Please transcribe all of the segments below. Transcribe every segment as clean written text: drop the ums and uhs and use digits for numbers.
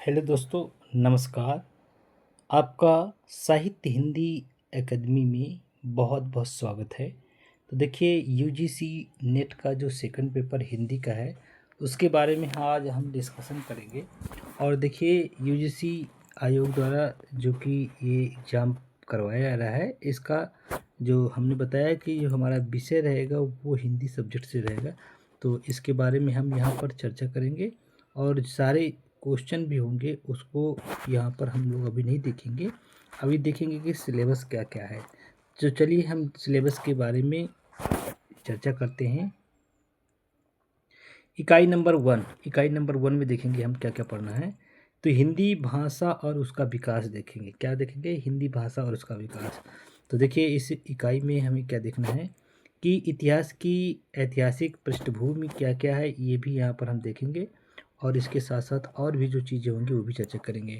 Hello दोस्तों, नमस्कार। आपका साहित्य हिंदी एकेडमी में बहुत बहुत स्वागत है। तो देखिए, यूजीसी नेट का जो सेकंड पेपर हिंदी का है उसके बारे में आज हम डिस्कशन करेंगे। और देखिए, यूजीसी आयोग द्वारा जो कि ये एग्ज़ाम करवाया जा रहा है, इसका जो हमने बताया कि जो हमारा विषय रहेगा वो हिंदी सब्जेक्ट से रहेगा। तो इसके बारे में हम यहाँ पर चर्चा करेंगे और सारे क्वेश्चन भी होंगे, उसको यहाँ पर हम लोग अभी नहीं देखेंगे। अभी देखेंगे कि सिलेबस क्या क्या है। तो चलिए हम सिलेबस के बारे में चर्चा करते हैं। इकाई नंबर 1 में देखेंगे हम क्या क्या पढ़ना है। तो हिंदी भाषा और उसका विकास देखेंगे। क्या देखेंगे? हिंदी भाषा और उसका विकास। तो देखिए, इस इकाई में हमें क्या देखना है कि इतिहास की ऐतिहासिक पृष्ठभूमि क्या क्या है, ये भी यहाँ पर हम देखेंगे। और इसके साथ साथ और भी जो चीज़ें होंगी वो भी चर्चा करेंगे।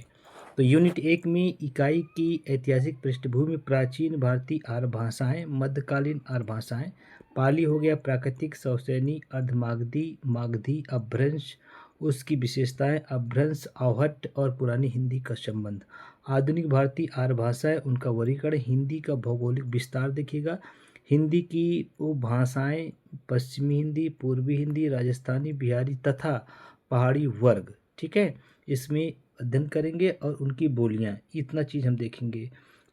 तो यूनिट 1 में इकाई की ऐतिहासिक पृष्ठभूमि, प्राचीन भारतीय आर्य भाषाएँ, मध्यकालीन आर्य भाषाएँ, पाली हो गया, प्राकृतिक, सौसैनी, अर्धमागधी, मागधी, अपभ्रंश, उसकी विशेषताएं, अपभ्रंश, आहट और पुरानी हिंदी का संबंध, आधुनिक भारतीय आर्य भाषाएं, उनका वर्गीकरण, हिंदी का भौगोलिक विस्तार देखिएगा, हिंदी की उपभाषाएं, पश्चिमी हिंदी, पूर्वी हिंदी, राजस्थानी, बिहारी तथा पहाड़ी वर्ग। ठीक है, इसमें अध्ययन करेंगे और उनकी बोलियां, इतना चीज़ हम देखेंगे।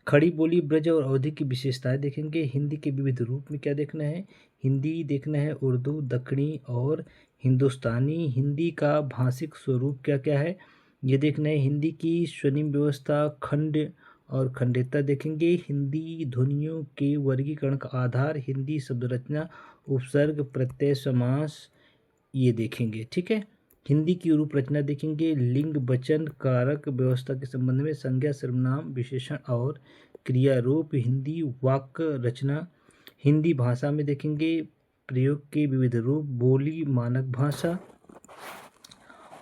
खड़ी बोली, ब्रज और अवधि की विशेषताएं देखेंगे। हिंदी के विविध रूप में क्या देखना है, हिंदी देखना है, उर्दू, दक्षिणी और हिंदुस्तानी। हिंदी का भाषिक स्वरूप क्या क्या है ये देखना है। हिंदी की स्वनिम व्यवस्था, खंड और खंडेता देखेंगे। हिंदी ध्वनियों के वर्गीकरण का आधार, हिंदी शब्द रचना, उपसर्ग, प्रत्यय, समास, ये देखेंगे। ठीक है, हिंदी की रूप रचना देखेंगे। लिंग, वचन, कारक व्यवस्था के संबंध में, संज्ञा, सर्वनाम, विशेषण और क्रिया रूप, हिंदी वाक्य रचना। हिंदी भाषा में देखेंगे प्रयोग के विविध रूप, बोली, मानक भाषा,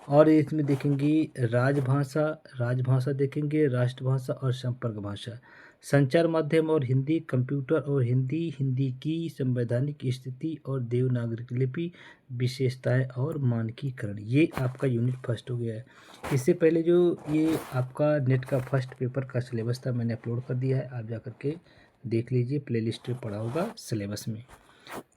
और इसमें देखेंगे राजभाषा, राजभाषा देखेंगे, राष्ट्रभाषा और संपर्क भाषा, संचार माध्यम और हिंदी, कंप्यूटर और हिंदी, हिंदी की संवैधानिक स्थिति और देवनागरी लिपि, विशेषताएं और मानकीकरण। ये आपका यूनिट फर्स्ट हो गया है। इससे पहले जो ये आपका नेट का फर्स्ट पेपर का सिलेबस था, मैंने अपलोड कर दिया है, आप जा करके देख लीजिए, प्लेलिस्ट में पड़ा होगा सिलेबस में।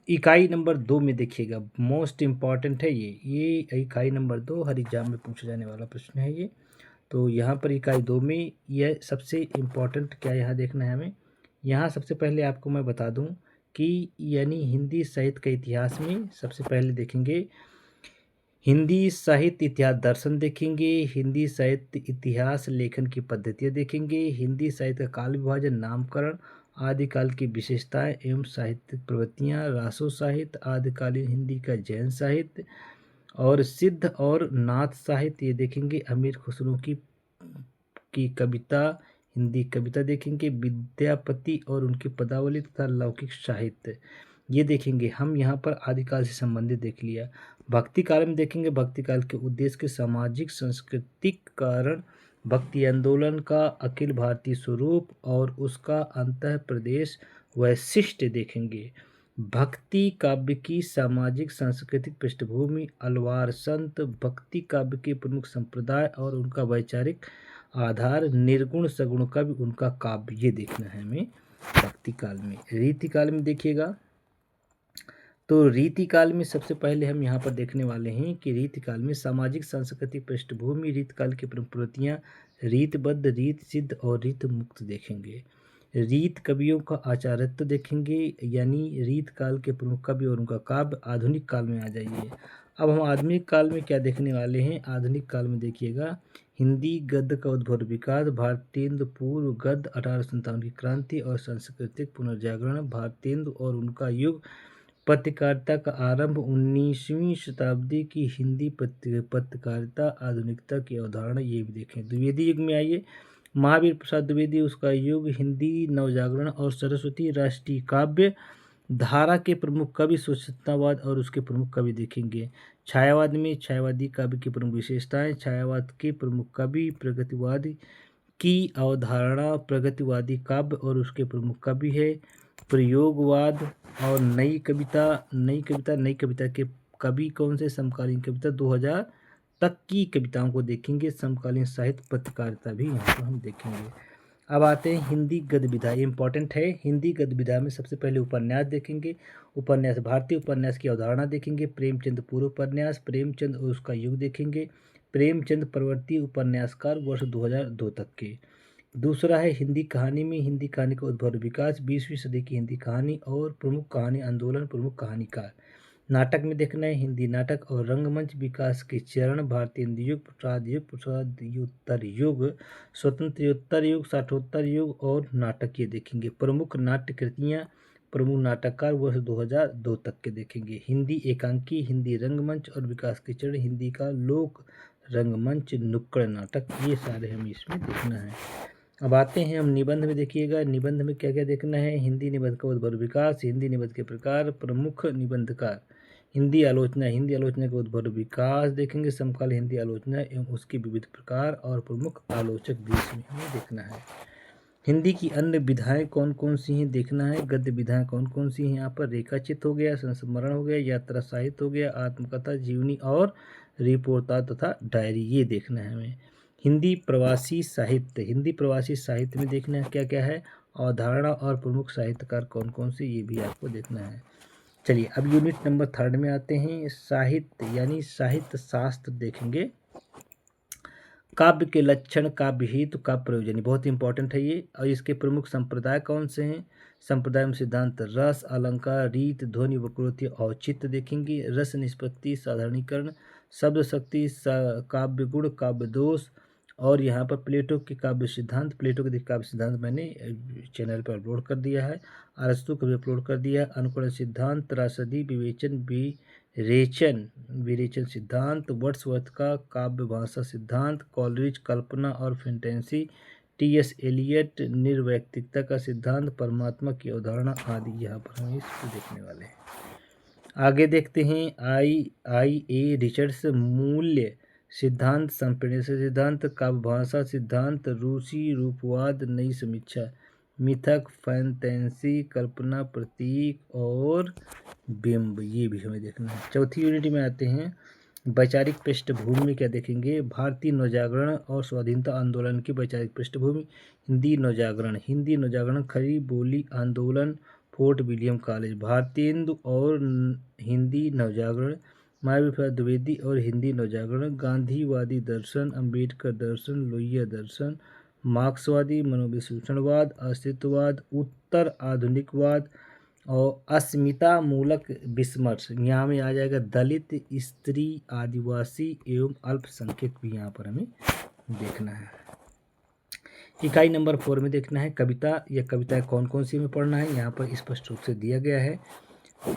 इकाई नंबर 2 में देखिएगा, मोस्ट इम्पॉर्टेंट है ये इकाई नंबर 2 हर एग्जाम में पूछा जाने वाला प्रश्न है ये। तो यहाँ पर इकाई 2 में यह सबसे इम्पॉर्टेंट क्या यहाँ देखना है हमें। यहाँ सबसे पहले आपको मैं बता दूँ कि यानी हिंदी साहित्य के इतिहास में सबसे पहले देखेंगे हिंदी साहित्य इतिहास दर्शन देखेंगे। हिंदी साहित्य इतिहास लेखन की पद्धतियाँ देखेंगे। हिंदी साहित्य का काल विभाजन, नामकरण, आदिकाल की विशेषताएं एवं साहित्यिक प्रवृत्तियाँ, रासो साहित्य, आदिकालीन हिंदी का जैन साहित्य और सिद्ध और नाथ साहित्य ये देखेंगे। अमीर खुसरो की कविता, हिंदी कविता देखेंगे। विद्यापति और उनकी पदावली तथा लौकिक साहित्य ये देखेंगे। हम यहाँ पर आदिकाल से संबंधित देख लिया। भक्ति काल में देखेंगे भक्ति काल के उद्देश्य के सामाजिक सांस्कृतिक कारण, भक्ति आंदोलन का अखिल भारतीय स्वरूप और उसका अंतः प्रदेश वैशिष्ट्य देखेंगे। भक्ति काव्य की सामाजिक सांस्कृतिक पृष्ठभूमि, अलवार संत, भक्ति काव्य के प्रमुख संप्रदाय और उनका वैचारिक आधार, निर्गुण सगुण काव्य, उनका काव्य, ये देखना है हमें भक्ति काल में। रीति काल में देखिएगा, तो रीति काल में सबसे पहले हम यहाँ पर देखने वाले हैं कि रीति काल में सामाजिक सांस्कृतिक पृष्ठभूमि, रीति काल की प्रवृत्तियाँ, रीतबद्ध, रीत सिद्ध और रीत मुक्त देखेंगे। रीत कवियों का आचार्यत्व देखेंगे, यानी रीत काल के प्रमुख कवि और उनका काव्य। आधुनिक काल में आ जाइए। अब हम आधुनिक काल में क्या देखने वाले हैं। आधुनिक काल में देखिएगा हिंदी गद्य का उद्भव और विकास, भारतेंदु पूर्व गद्य, 1857 की क्रांति और सांस्कृतिक पुनर्जागरण, भारतेंदु और उनका युग, पत्रकारिता का आरंभ, 19वीं शताब्दी की हिंदी पत्रकारिता, आधुनिकता की अवधारणा, ये भी देखें। द्विवेदी युग में आइए, महावीर प्रसाद द्विवेदी, उसका युग, हिंदी नवजागरण और सरस्वती राष्ट्रीय काव्य, धारा के प्रमुख कवि, स्वच्छतावाद और उसके प्रमुख कवि देखेंगे। छायावाद में छायावादी काव्य की प्रमुख विशेषताएं, छायावाद के प्रमुख कवि, प्रगतिवाद की अवधारणा, प्रगतिवादी काव्य और उसके प्रमुख कवि है। प्रयोगवाद और नई कविता के कवि कौन से, समकालीन कविता 2000 तक की कविताओं को देखेंगे। समकालीन साहित्य पत्रकारिता भी यहाँ पर हम देखेंगे। अब आते हैं हिंदी गद्य विधा, इंपॉर्टेंट है। हिंदी गद्य विधा में सबसे पहले उपन्यास देखेंगे। उपन्यास, भारतीय उपन्यास की अवधारणा देखेंगे। प्रेमचंद पूर्व उपन्यास, प्रेमचंद और उसका युग देखेंगे। प्रेमचंद प्रवर्ती उपन्यासकार वर्ष 2002 तक के। दूसरा है हिंदी कहानी में हिंदी कहानी का उद्भव विकास, 20वीं सदी की हिंदी कहानी और प्रमुख कहानी आंदोलन, प्रमुख कहानीकार। नाटक में देखना है हिंदी नाटक और रंगमंच विकास के चरण, भारतीय हिंदी युग, प्रसादोत्तर युग, स्वतंत्रोत्तर युग, साठोत्तर युग और नाटक ये देखेंगे। प्रमुख नाट्य कृतियाँ, प्रमुख नाटककार वर्ष 2002 तक के देखेंगे। हिंदी एकांकी, हिंदी रंगमंच और विकास के चरण, हिंदी का लोक रंगमंच, नुक्कड़ नाटक, ये सारे हमें इसमें देखना है। अब आते हैं हम निबंध में। देखिएगा निबंध में क्या क्या देखना है। हिंदी निबंध का उद्भव विकास, हिंदी निबंध के प्रकार, प्रमुख निबंधकार, हिंदी आलोचना, हिंदी आलोचना का उद्भव विकास देखेंगे। समकालीन हिंदी आलोचना एवं उसके विविध प्रकार और प्रमुख आलोचक भी इसमें हमें देखना है। हिंदी की अन्य विधाएं कौन कौन सी हैं देखना है। गद्य विधाएं कौन कौन सी हैं यहाँ पर, रेखाचित्र हो गया, संस्मरण हो गया, यात्रा साहित्य हो गया, आत्मकथा, जीवनी और रिपोर्टाज तथा डायरी, ये देखना है हमें। हिंदी प्रवासी साहित्य, हिंदी प्रवासी साहित्य में देखना है क्या क्या है, अवधारणा और प्रमुख साहित्यकार कौन कौन से, ये भी आपको देखना है। चलिए अब यूनिट नंबर 3 में आते हैं। साहित्य यानी साहित्य शास्त्र देखेंगे। काव्य के लक्षण, काव्य हेतु, काव्य प्रयोजन, बहुत इंपॉर्टेंट है ये। और इसके प्रमुख संप्रदाय कौन से हैं। संप्रदाय में सिद्धांत, रस, अलंकार, रीत, ध्वनि, वक्रोक्ति, औचित्य देखेंगे। रस निष्पत्ति, साधारणीकरण, शब्द शक्ति, काव्य गुण, काव्य दोष। और यहाँ पर प्लेटो के काव्य सिद्धांत, प्लेटो के काव्य सिद्धांत मैंने चैनल पर अपलोड कर दिया है, अरस्तु को भी अपलोड कर दिया है। अनुकरण सिद्धांत, त्रासदी, विरेचन सिद्धांत, वर्ड्सवर्थ का काव्य भाषा सिद्धांत, कॉलरिज कल्पना और फैंटेसी, टी.एस. एलियट निर्वैयक्तिकता का सिद्धांत, परमात्मा की अवधारणा आदि यहाँ पर हम इसको देखने वाले हैं। आगे देखते हैं I.A. रिचर्ड्स, मूल्य सिद्धांत, संप्रेषण सिद्धांत, काव्य भाषा सिद्धांत, रूसी रूपवाद, नई समीक्षा, मिथक, फैंटेसी, कल्पना, प्रतीक और बिंब, ये भी हमें देखना है। चौथी यूनिट में आते हैं। वैचारिक पृष्ठभूमि में क्या देखेंगे। भारतीय नवजागरण और स्वाधीनता आंदोलन की वैचारिक पृष्ठभूमि, हिंदी नवजागरण, खरी बोली आंदोलन, फोर्ट विलियम कॉलेज, भारतीय हिंदू और हिंदी नवजागरण, मायावी प्रसाद द्विवेदी और हिंदी नवजागरण, गांधीवादी दर्शन, अंबेडकर दर्शन, लोहिया दर्शन, मार्क्सवादी, मनोविश्लेषणवाद, अस्तित्ववाद, उत्तर आधुनिकवाद और अस्मिता मूलक विमर्श। यहाँ में आ जाएगा दलित, स्त्री, आदिवासी एवं अल्पसंख्यक भी यहाँ पर हमें देखना है। इकाई नंबर 4 में देखना है कविता या कविताएं कौन कौन सी हमें पढ़ना है, यहाँ पर स्पष्ट रूप से दिया गया है।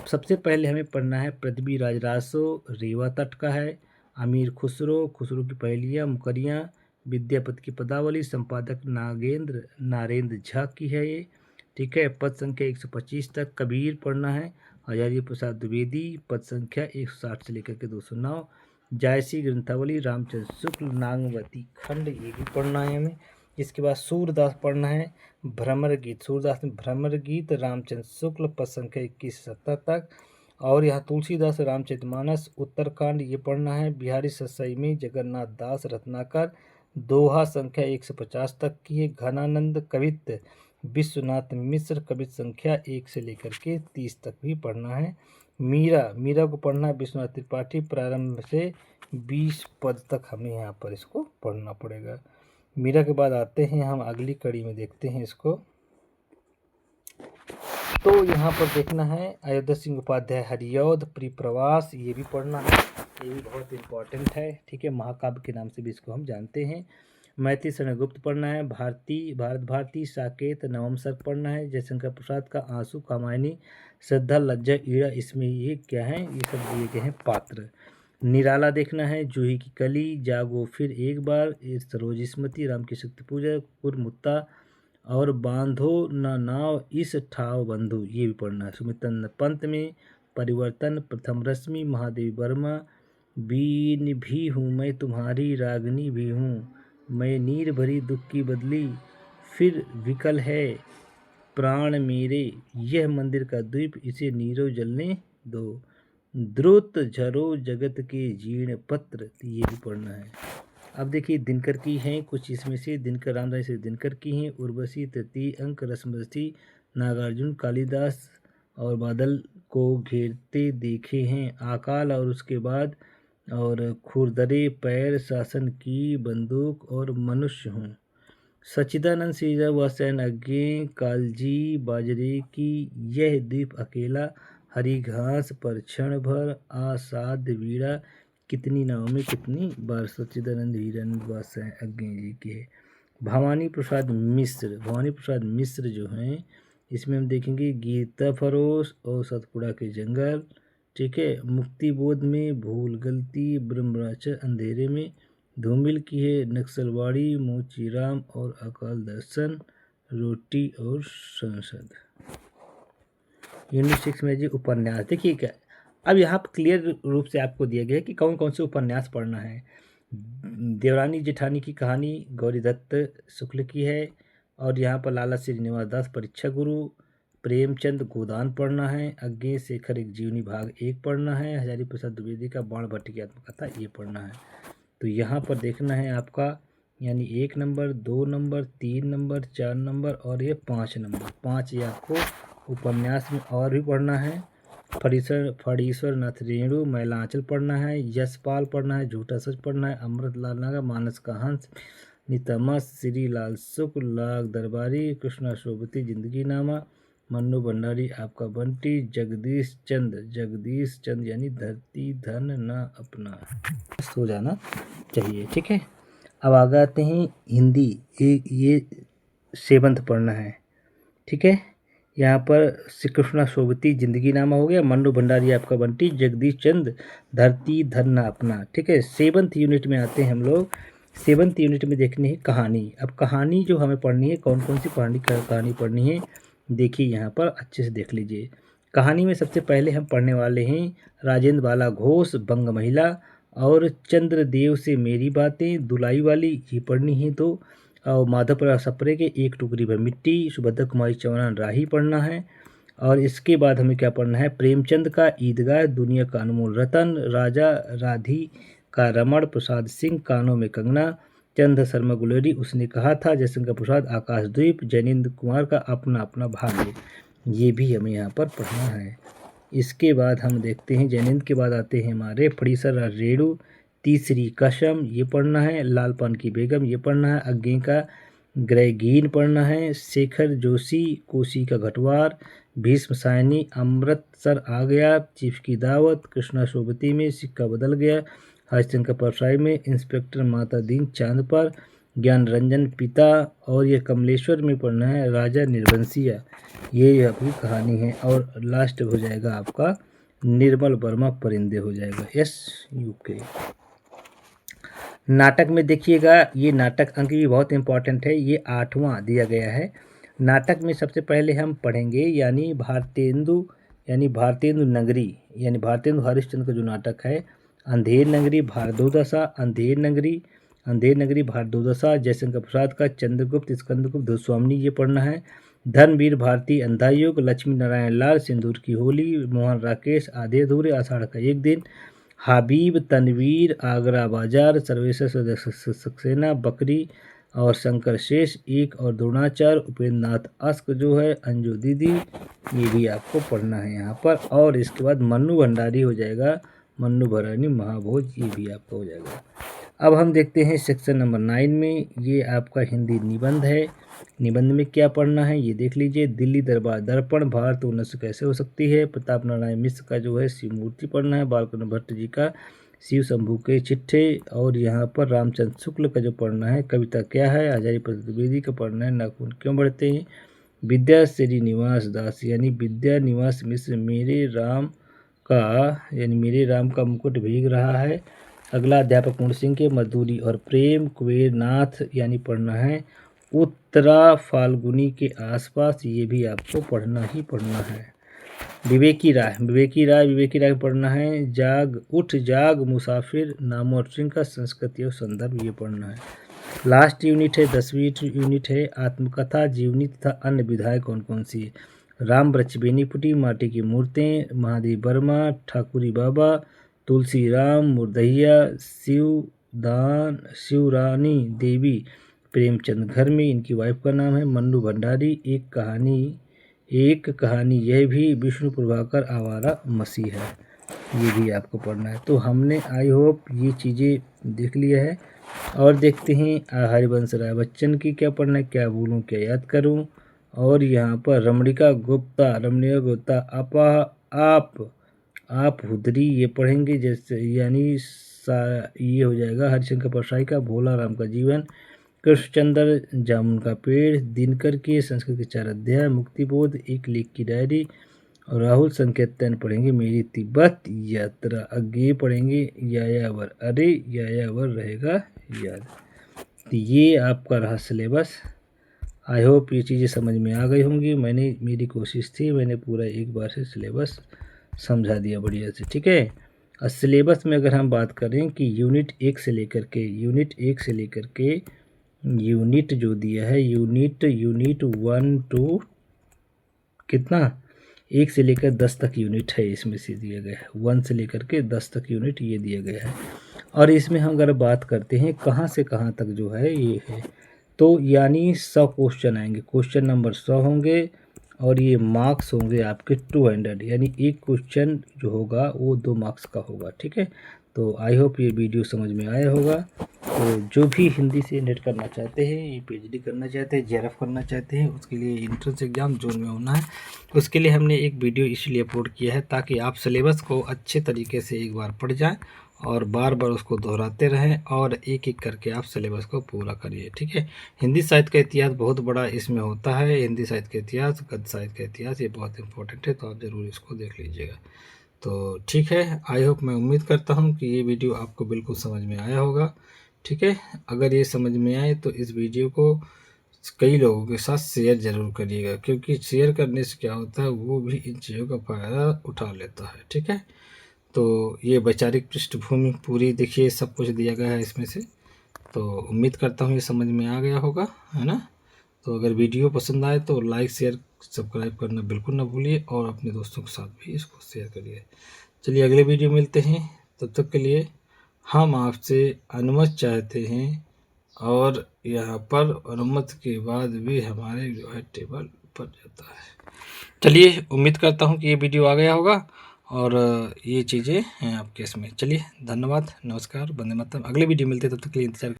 सबसे पहले हमें पढ़ना है पृथ्वीराज रासो, रेवा तट का है, अमीर खुसरो, खुसरो की पहेलियाँ, मुकरियाँ, विद्यापति की पदावली, संपादक नारेंद्र झा की है ये, ठीक है। पद संख्या 125 तक। कबीर पढ़ना है, हजारी प्रसाद द्विवेदी, पद संख्या 160 से लेकर के 209। जायसी ग्रंथावली, रामचंद्र शुक्ल, नागवती खंड, ये भी पढ़ना है हमें। इसके बाद सूरदास पढ़ना है, भ्रमर गीत, सूरदास में भ्रमर गीत, रामचंद्र शुक्ल, पद संख्या 21 से 70 तक। और यहाँ तुलसीदास रामचरितमानस, उत्तरकांड, ये पढ़ना है। बिहारी ससाई में जगन्नाथ दास रत्नाकर, दोहा संख्या 150 तक की है। घनानंद कवित्त, विश्वनाथ मिश्र, कवित्त संख्या 1 से लेकर के 30 तक भी पढ़ना है। मीरा को पढ़ना है, विश्वनाथ त्रिपाठी, प्रारंभ से 20 पद तक हमें यहाँ पर इसको पढ़ना पड़ेगा। मीरा के बाद आते हैं हम अगली कड़ी में देखते हैं इसको। तो यहाँ पर देखना है अयोध्या सिंह उपाध्याय हरिऔध परिप्रवास, ये भी पढ़ना है, ये भी बहुत इंपॉर्टेंट है, ठीक है। महाकाव्य के नाम से भी इसको हम जानते हैं। मैथिली शरण गुप्त पढ़ना है, भारत भारती, साकेत, नवम सर्ग पढ़ना है, जयशंकर प्रसाद का आंसू, कामायनी, श्रद्धा, लज्जा, ईड़ा, इसमें ये क्या है, ये सब दिए गए हैं पात्र। निराला देखना है, जूही की कली, जागो फिर एक बार, सरोज स्मृति, राम की शक्ति पूजा, कुरमुत्ता और बांधो न नाव इस ठाव बंधु, ये भी पढ़ना है। सुमितन पंत में परिवर्तन, प्रथम रश्मि, महादेवी वर्मा, बीन भी हूँ मैं तुम्हारी रागनी भी हूँ, मैं नीर भरी दुख की बदली, फिर विकल है प्राण मेरे, यह मंदिर का द्वीप, इसे नीरव जलने दो, द्रुत झरो जगत के जीर्ण पत्र, ये भी पढ़ना है। अब देखिए दिनकर की हैं कुछ इसमें से, दिनकर रामधारी से दिनकर की हैं, उर्वशी तृतीय अंक रसमरसी नागार्जुन कालिदास और बादल को घेरते देखे हैं अकाल और उसके बाद, और खुरदरे पैर शासन की बंदूक और मनुष्य हूँ। सच्चिदानंद श्रीधर वसन अज्ञे कालजी बाजरे की यह द्वीप अकेला, हरी घास पर क्षण भर आसाद वीड़ा, कितनी नाव में कितनी बार। सच्चिदानंद हीरन वसन अज्ञे जी के है। भवानी प्रसाद मिश्र जो हैं, इसमें हम देखेंगे गीता फरोश और सतपुड़ा के जंगल, ठीक है। मुक्ति बोध में भूल गलती, ब्रह्मराचर अंधेरे में, धूमिल की है नक्सलवाड़ी, मोचीराम और अकाल दर्शन, रोटी और संसद। यूनिट 6 में जी उपन्यास देखिए क्या, अब यहाँ पर क्लियर रूप से आपको दिया गया है कि कौन कौन से उपन्यास पढ़ना है। देवरानी जेठानी की कहानी गौरीदत्त शुक्ल की है, और यहाँ पर लाला श्रीनिवास दास परीक्षा गुरु, प्रेमचंद गोदान पढ़ना है, अज्ञे शेखर एक जीवनी भाग 1 पढ़ना है, हजारी प्रसाद द्विवेदी का बाण भट्ट की आत्मकथा ये पढ़ना है। तो यहाँ पर देखना है आपका, यानी 1 नंबर, 2 नंबर, 3 नंबर, 4 नंबर और ये 5 नंबर, 5 ये आपको उपन्यास में और भी पढ़ना है। फणीश्वर नाथ रेणु मैलांचल पढ़ना है, यशपाल पढ़ना है, झूठा सच पढ़ना है, अमृतलाल नागा मानस का हंस, नितमा श्री लाल शुक्ल लाग दरबारी, कृष्णा शोभती जिंदगी नामा, मन्नू भंडारी आपका बंटी, जगदीश चंद यानी धरती धन न अपना, हो जाना चाहिए, ठीक है। अब आगे आते हैं हिंदी, ये 7th पढ़ना है, ठीक है। यहाँ पर श्री कृष्णा शोभती जिंदगी नामा हो गया, मन्नू भंडारी आपका बंटी, जगदीश चंद धरती धन न अपना, ठीक है। 7th यूनिट में आते हैं हम लोग। 7th यूनिट में देखनी है कहानी। अब कहानी जो हमें पढ़नी है, कौन कौन सी कहानी पढ़नी है, देखिए यहाँ पर अच्छे से देख लीजिए। कहानी में सबसे पहले हम पढ़ने वाले हैं राजेंद्र बाला घोष बंग महिला, और चंद्रदेव से मेरी बातें दुलाई वाली, ये पढ़नी है। तो और माधवपुरा सप्रे के एक टुकड़ी भर मिट्टी, सुभद्रा कुमारी चौहान राही पढ़ना है। और इसके बाद हमें क्या पढ़ना है, प्रेमचंद का ईदगाह, दुनिया का अनमोल रतन, राजा राधी का रमण, प्रसाद सिंह कानों में कंगना, चंद्र शर्मा गुलेरी उसने कहा था, जयशंकर प्रसाद आकाशद्वीप, जैनेन्द्र कुमार का अपना अपना भाग्य, ये भी हमें यहाँ पर पढ़ना है। इसके बाद हम देखते हैं जैनेन्द्र के बाद आते हैं हमारे फणीश्वर रेणु, तीसरी कसम ये पढ़ना है, लालपान की बेगम ये पढ़ना है, अज्ञे का ग्रहगीन पढ़ना है, शेखर जोशी कोसी का घटवार, भीष्म सायनी अमृतसर आ गया, चीफ की दावत, कृष्णा शोभती में सिक्का बदल गया, हरिशंकर परसाई में इंस्पेक्टर माता दीन चांद पर, ज्ञान रंजन पिता, और ये कमलेश्वर में पढ़ना है राजा निर्वंशिया, ये आपकी कहानी है। और लास्ट हो जाएगा आपका निर्मल वर्मा परिंदे हो जाएगा, SUK। नाटक में देखिएगा, ये नाटक अंक भी बहुत इंपॉर्टेंट है, ये 8वां दिया गया है। नाटक में सबसे पहले हम पढ़ेंगे यानी भारतेंदु नगरी, यानी भारतेंदु हरिश्चंद्र का जो नाटक है, अंधेर नगरी भारदोदशा, अंधेर नगरी भारदोदशा, जयशंकर प्रसाद का चंद्रगुप्त स्कंदगुप्त गोस्वामी ये पढ़ना है। धर्मवीर भारती अंधायुग, लक्ष्मी नारायण लाल सिंदूर की होली, मोहन राकेश आधे अधूरे, आषाढ़ का एक दिन, हबीब तनवीर आगरा बाजार, सर्वेश्वर सक्सेना बकरी, और शंकर शेष एक, और द्रोणाचार्य उपेंद्र नाथ अस्क जो है, अंजू दीदी, ये भी आपको पढ़ना है यहाँ पर। और इसके बाद मन्नू भंडारी हो जाएगा, मन्नू भरानी महाभोज, ये भी आपका हो जाएगा। अब हम देखते हैं सेक्शन नंबर 9 में, ये आपका हिंदी निबंध है। निबंध में क्या पढ़ना है ये देख लीजिए। दिल्ली दरबार दर्पण, भारत उन्नत कैसे हो सकती है, प्रताप नारायण मिश्र का जो है शिव मूर्ति पढ़ना है, बालकृष्ण भट्ट जी का शिव शंभू के चिट्ठे, और यहाँ पर रामचंद्र शुक्ल का जो पढ़ना है कविता क्या है, हजारी प्रसाद द्विवेदी का पढ़ना है नाखून क्यों बढ़ते हैं, विद्या श्रीनिवास दास यानी विद्या निवास मिश्र मेरे राम का मुकुट भीग रहा है। अगला अध्यापक पूर्ण सिंह के मजदूरी और प्रेम, कुबेर नाथ यानी पढ़ना है उत्तरा फाल्गुनी के आसपास, ये भी आपको पढ़ना ही पढ़ना है। विवेकी राय पढ़ना है जाग मुसाफिर, नामवर सिंह का संस्कृति और संदर्भ ये पढ़ना है। लास्ट यूनिट है 10वीं यूनिट है आत्मकथा जीवनी तथा अन्य विधाएं कौन कौन सी है। राम वृक्ष बेनीपुटी, माटी की मूर्तें, महादेव वर्मा, ठाकुरी बाबा, तुलसी राम, मुर्दहिया, शिवरानी देवी, प्रेमचंद घर में, इनकी वाइफ का नाम है मन्नू भंडारी, एक कहानी यह भी, विष्णु प्रभाकर आवारा मसीह है, ये भी आपको पढ़ना है। तो हमने आई होप ये चीज़ें देख लिया है। और देखते हैं हरिवंश राय बच्चन की क्या पढ़ना है, क्या भूलूं क्या याद करूं। और यहाँ पर रमणिका गुप्ता आप हुदरी ये पढ़ेंगे, जैसे यानी ये हो जाएगा हरिशंकर परसाई का भोला राम का जीवन, कृष्णचंद्र जामुन का पेड़, दिनकर के संस्कृत के 4 अध्याय, मुक्तिबोध, एक लेख की डायरी, और राहुल संकेतन पढ़ेंगे मेरी तिब्बत यात्रा। आगे पढ़ेंगे यायावर, अरे यायावर रहेगा याद। तो ये आपका रहा सिलेबस। आई होप ये चीज़ें समझ में आ गई होंगी। मेरी कोशिश थी, मैंने पूरा एक बार से सिलेबस समझा दिया बढ़िया से, ठीक है। और सिलेबस में अगर हम बात करें कि यूनिट 1 से लेकर के यूनिट जो दिया है, यूनिट 1 to कितना 1 से लेकर 10 तक यूनिट है, इसमें से दिया गया है 1 से लेकर के 10 तक यूनिट ये दिया गया है। और इसमें हम अगर बात करते हैं कहाँ से कहाँ तक जो है ये है, तो यानी 100 क्वेश्चन आएंगे, क्वेश्चन नंबर 100 होंगे, और ये मार्क्स होंगे आपके 200, यानी एक क्वेश्चन जो होगा वो 2 मार्क्स का होगा, ठीक है। तो आई होप ये वीडियो समझ में आया होगा। तो जो भी हिंदी से नेट करना चाहते हैं, ये पीएचडी करना चाहते हैं, जेआरएफ करना चाहते हैं, उसके लिए एंट्रेंस एग्ज़ाम जोन में होना है, उसके लिए हमने एक वीडियो इसलिए अपलोड किया है ताकि आप सिलेबस को अच्छे तरीके से एक बार पढ़ जाएं और बार बार उसको दोहराते रहें और एक एक करके आप सिलेबस को पूरा करिए, ठीक है। हिंदी साहित्य का इतिहास बहुत बड़ा इसमें होता है, हिंदी साहित्य का इतिहास, गद्य साहित्य का इतिहास, ये बहुत इंपॉर्टेंट है, तो आप ज़रूर इसको देख लीजिएगा। तो ठीक है, आई होप, मैं उम्मीद करता हूँ कि ये वीडियो आपको बिल्कुल समझ में आया होगा, ठीक है। अगर ये समझ में आए तो इस वीडियो को कई लोगों के साथ शेयर ज़रूर करिएगा, क्योंकि शेयर करने से क्या होता है, वो भी इन चीज़ों का फ़ायदा उठा लेता है, ठीक है। तो ये वैचारिक पृष्ठभूमि पूरी देखिए, सब कुछ दिया गया है इसमें से, तो उम्मीद करता हूँ ये समझ में आ गया होगा, है ना। तो अगर वीडियो पसंद आए तो लाइक शेयर सब्सक्राइब करना बिल्कुल ना भूलिए, और अपने दोस्तों के साथ भी इसको शेयर करिए। चलिए अगले वीडियो मिलते हैं, तब तक के लिए हम आपसे अनुमति चाहते हैं, और यहाँ पर अनुमति के बाद भी हमारे जो है टेबल पर जाता है। चलिए उम्मीद करता हूँ कि ये वीडियो आ गया होगा और ये चीज़ें हैं आपके इसमें। चलिए धन्यवाद, नमस्कार, वंदे मातरम। अगले वीडियो मिलते हैं, तब तक के लिए इंतजार।